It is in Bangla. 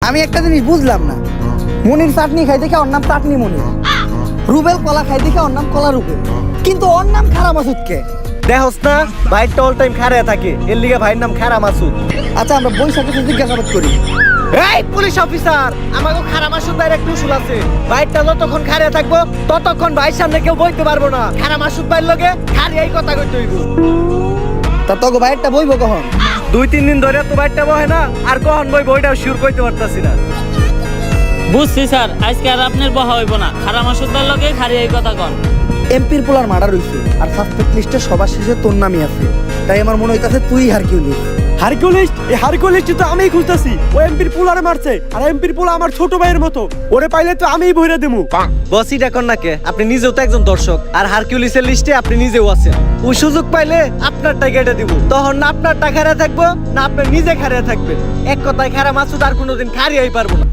আমি একটা জিনিস বুঝলাম না, মনির চাটনি খাই দেখে ওর নাম চাটনি মনির, রুবেল কলা খাই দেখে ওর নাম কলা রুবেল, কিন্তু ওর নাম খারা মাসুদ কে? দেখোস না ভাইটা অল টাইম খাড়ায় থাকে, এর লিগে ভাইয়ের নাম খারা মাসুদ। আচ্ছা আমরা বৈশাখে জিজ্ঞাসাবাদ করি। এই পুলিশ অফিসার, আমাকে খারা মাসুদ ভাইয়ের একটা উসুল আছে, ভাইটা যতক্ষণ খাড়ায় থাকবো ততক্ষণ ভাইয়ের সামনে কেউ বইতে পারবো না। খারা মাসুদ ভাইয়ের লগে খাড়িয়াই কথা কইতে হইব। তা তোকে ভাইয়েরটা বইব কখন? 2-3 দিন ধরে তো ভাইটা বহে না, আর কখন বইব ওইটাও শিওর কইতে পারতাছি না। বুঝছি স্যার, আজকে আর আপনার বহা হইব না, খারা মাসুদার লগে খারি এই কথা কন। এমপির পোলার মার্ডার হইছে আর সাসপেক্ট লিস্টে সবার শেষে তোর নামই আছে, তাই আমার মনে হইতাছে তুই হারকিউলিস। হারকিউলিস? এই হারকিউলিস তো আমিই খুঁজতাছি। ও এমপির পোলারে মারছে, আর এমপির পোলা আমার ছোট ভাইয়ের মতো, ওরে পাইলে তো আমিই বইরা দেবো। বসই ডাকন নাকে, আপনি নিজেও তো একজন দর্শক, আর হারকিউলিসের লিস্টে আপনি নিজেও আছেন। ওই সুযোগ পাইলে আপনারটা কেটে দিব, তখন না আপনারটা খাড়া থাকবো না আপনি নিজে খাড়া থাকবেন। এক কথায় খারা মাসুদ আর কোনোদিন খাড়িয়াই পারবো না।